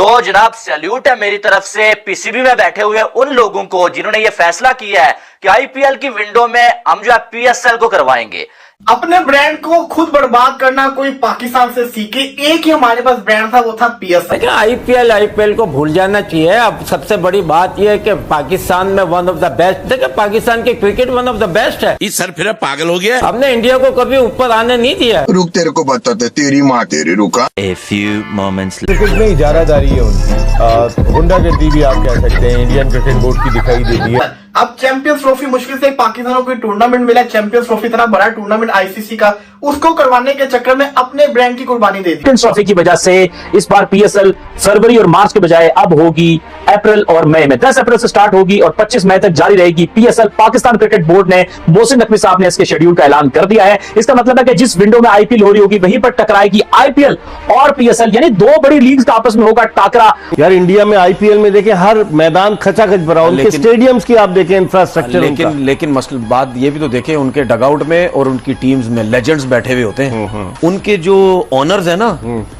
तो जनाब सैल्यूट है मेरी तरफ से पीसीबी में बैठे हुए उन लोगों को जिन्होंने ये फैसला किया है कि आईपीएल की विंडो में हम जो है पीएसएल को करवाएंगे। अपने ब्रांड को खुद बर्बाद करना कोई पाकिस्तान से सीखे। एक ही हमारे पास ब्रांड था, वो था पीएसएल। आईपीएल को भूल जाना चाहिए। अब सबसे बड़ी बात यह है कि पाकिस्तान में वन ऑफ द बेस्ट, देखिए पाकिस्तान की cricket one of the best है। इस सर फिर पागल हो गया। हमने इंडिया को कभी ऊपर आने नहीं दिया। रुक तेरे को बताते, तेरी माँ तेरी रुका। A few moments later. Cricket में इजारादारी है उनकी, गुंडागर्दी भी आप कह सकते हैं, इंडियन क्रिकेट बोर्ड की दिखाई देती है। अब चैंपियंस ट्रॉफी मुश्किल से पाकिस्तान को टूर्नामेंट मिला। चैंपियंस ट्रॉफी इतना बड़ा टूर्नामेंट आईसीसी का, उसको करवाने के चक्कर में अपने ब्रांड की कुर्बानी दे दी। चैंपियंस ट्रॉफी की वजह से इस बार पीएसएल फरवरी और मार्च के बजाय अब होगी अप्रैल और मई में। 10 अप्रैल से स्टार्ट होगी और 25 मई तक जारी रहेगी। पीएसएल पाकिस्तान क्रिकेट बोर्ड ने, मोहसिन नकवी साहब ने इसके शेड्यूल का ऐलान कर दिया है। इसका मतलब है कि जिस विंडो में आईपीएल हो रही होगी वहीं पर टकराएगी आईपीएल और पीएसएल, यानी दो बड़ी लीग का आपस में होगा टाकरा। यार इंडिया में आईपीएल में देखें हर मैदान खचाखच भरा, उनके स्टेडियम्स की आप देखें इंफ्रास्ट्रक्चर। लेकिन मसला बात ये भी तो देखें, उनके डगआउट में और उनकी टीम्स में लेजेंड्स बैठे हुए होते हैं। उनके जो ओनर्स है ना,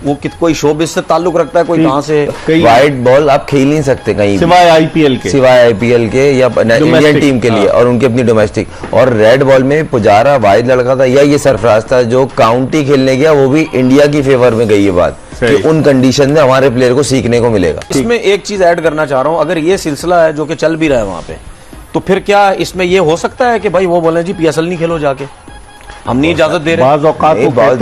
वो कोई शोबिज से ताल्लुक रखता है, कोई कहां से। वाइट बॉल आप खेल नहीं सकते कहीं सिवाय आईपीएल के या इंडियन टीम के लिए और उनकी अपनी डोमेस्टिक। और रेड बॉल में पुजारा वाइड लड़का था या ये सरफराज था जो काउंटी खेलने गया, वो भी इंडिया की फेवर में गई। ये बात कि उन कंडीशन में हमारे प्लेयर को सीखने को मिलेगा। इसमें एक चीज ऐड करना चाह रहा हूं, अगर ये सिलसिला है जो कि चल भी रहा है वहां पे, तो फिर क्या इसमें ये हो सकता है कि भाई वो बोले जी पीएसएल नहीं खेलो जाके, हम नहीं इजाजत दे रहे। बाज़ औकात को पास्ट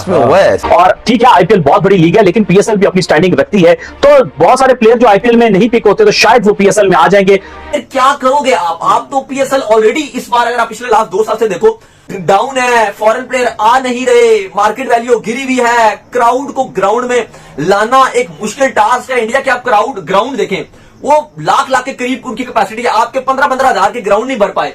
में हुआ है। और ठीक है आईपीएल बहुत बड़ी लीग है, लेकिन पीएसएल भी अपनी स्टैंडिंग रखती है। तो बहुत सारे प्लेयर जो आईपीएल में नहीं पिक होते तो शायद वो पीएसएल में आ जाएंगे। क्या करोगे आप तो पीएसएल ऑलरेडी इस बार अगर आप पिछले लास्ट 2 साल से देखो डाउन है, फॉरेन प्लेयर आ नहीं रहे, मार्केट वैल्यू गिरी हुई है, क्राउड को ग्राउंड में लाना एक मुश्किल टास्क है। इंडिया के आप ग्राउंड देखें, वो लाख के करीब उनकी कैपेसिटी है, आपके 15-15 हजार के ग्राउंड नहीं भर पाए।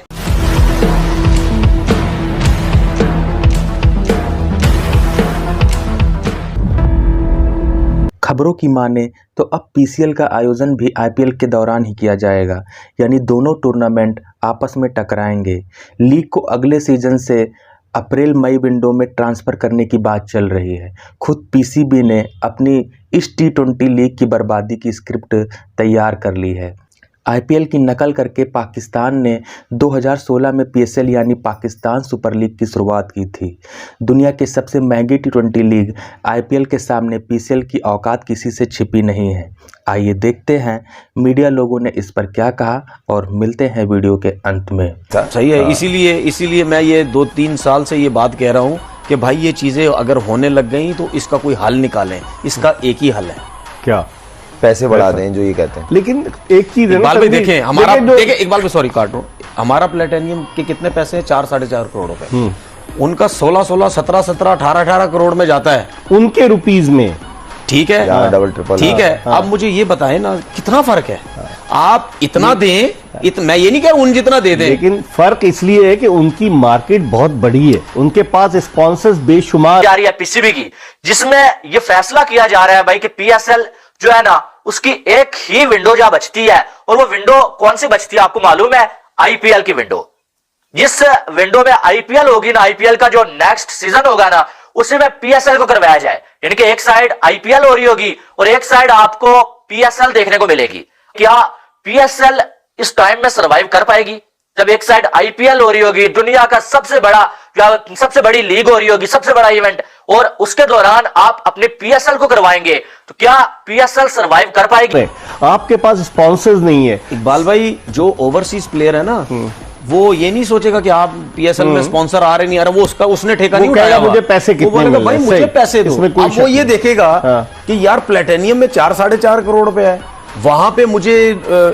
खबरों की माने तो अब पीसीएल का आयोजन भी आईपीएल के दौरान ही किया जाएगा, यानी दोनों टूर्नामेंट आपस में टकराएंगे। लीग को अगले सीजन से अप्रैल मई विंडो में ट्रांसफ़र करने की बात चल रही है। खुद पीसीबी ने अपनी इस टी20 लीग की बर्बादी की स्क्रिप्ट तैयार कर ली है। आईपीएल की नकल करके पाकिस्तान ने 2016 में पीएसएल यानी पाकिस्तान सुपर लीग की शुरुआत की थी। दुनिया की सबसे महंगी टी20 लीग आईपीएल के सामने पीसीएल की औकात किसी से छिपी नहीं है। आइए देखते हैं मीडिया लोगों ने इस पर क्या कहा और मिलते हैं वीडियो के अंत में। सही है, इसीलिए मैं ये 2-3 साल से ये बात कह रहा हूँ कि भाई ये चीजें अगर होने लग गई तो इसका कोई हल निकालें। इसका एक ही हल है, क्या? पैसे बढ़ा दें, जो ये कहते हैं। लेकिन एक चीज है ना, देखें हमारा, देखिए इकबाल भाई सॉरी काट रहा हूं, हमारा प्लेटेनियम के कितने पैसे हैं? 4-4.5 करोड़ रुपए। उनका 16-16, 17-17, 18-18 करोड़ में जाता है उनके रुपीज में। ठीक है, डबल ट्रिपल। ठीक है। अब मुझे ये बताएं ना कितना फर्क है। आप इतना दें, मैं ये नहीं कह रहा उन जितना दे दें, लेकिन फर्क इसलिए है कि उनकी मार्केट बहुत बड़ी है, उनके पास स्पॉन्सर्स बेशुमार जा रही है पीसीबी की, जिसमें यह फैसला किया जा रहा है भाई कि पीएसएल जो है ना उसकी एक ही विंडो जहां बचती है, और वो विंडो कौन सी बचती है आपको मालूम है? आईपीएल की विंडो। जिस विंडो में आईपीएल होगी ना, आईपीएल का जो नेक्स्ट सीजन होगा ना, उसी में पीएसएल को करवाया जाए। यानी कि एक साइड आईपीएल हो रही होगी और एक साइड आपको पीएसएल देखने को मिलेगी। क्या पीएसएल इस टाइम में सरवाइव कर पाएगी जब एक साइड आईपीएल हो रही होगी, दुनिया का सबसे बड़ी लीग हो रही होगी, सबसे बड़ा इवेंट, और उसके दौरान आप अपने पीएसएल को करवाएंगे? तो क्या पीएसएल सरवाइव कर पाएगी? आपके पास स्पॉन्सर्स नहीं है। इकबाल भाई, जो ओवरसीज प्लेयर है ना, वो ये नहीं सोचेगा कि आप पीएसएल में स्पॉन्सर आ रहे नहीं आ रहे, वो उसने ठेका नहीं उठाया। मुझे पैसे कितने मिल रहे हैं, भाई मुझे पैसे दो। अब वो ये देखेगा कि यार प्लेटेनियम में 4-4.5 करोड़ रुपए है, वहां पे मुझे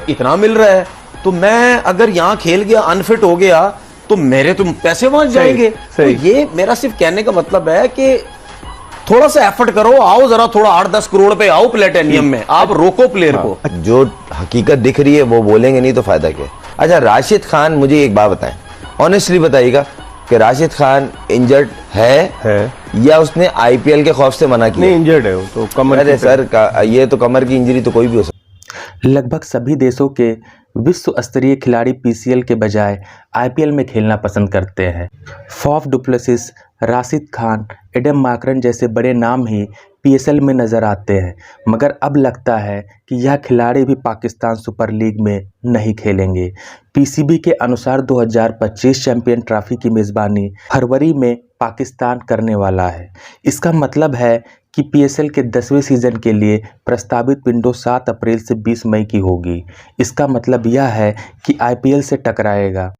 इतना मिल रहा है, तो मैं अगर यहाँ खेल गया, अनफिट हो गया, तो मेरे तो पैसे वहां जाएंगे। तो ये मेरा सिर्फ कहने का मतलब है कि थोड़ा सा एफर्ट करो, आओ जरा, थोड़ा 8-10 करोड़ पे आओ प्लेटेनियम में, आप रोको प्लेयर को। जो हकीकत दिख रही है वो बोलेंगे नहीं तो फायदा क्या? अच्छा, राशिद खान, मुझे एक बात बताएं, ऑनेस्टली बताइएगा कि राशिद खान इंजर्ड है या उसने आईपीएल के खौफ से मना किया? नहीं, इंजर्ड है वो तो कमर। अरे सर, ये तो कमर की इंजरी तो कोई भी हो सकता। लगभग सभी देशों के विश्व स्तरीय खिलाड़ी पीसीएल के बजाय आईपीएल में खेलना पसंद करते हैं। फॉफ डुप्लेसिस राशिद खान, एडम माकरन जैसे बड़े नाम ही पीएसएल में नज़र आते हैं, मगर अब लगता है कि यह खिलाड़ी भी पाकिस्तान सुपर लीग में नहीं खेलेंगे। पीसीबी के अनुसार 2025 चैंपियन ट्रॉफी की मेज़बानी फरवरी में पाकिस्तान करने वाला है। इसका मतलब है कि पीएसएल के 10वें सीज़न के लिए प्रस्तावित विंडो 7 अप्रैल से 20 मई की होगी। इसका मतलब यह है कि आईपीएल से टकराएगा।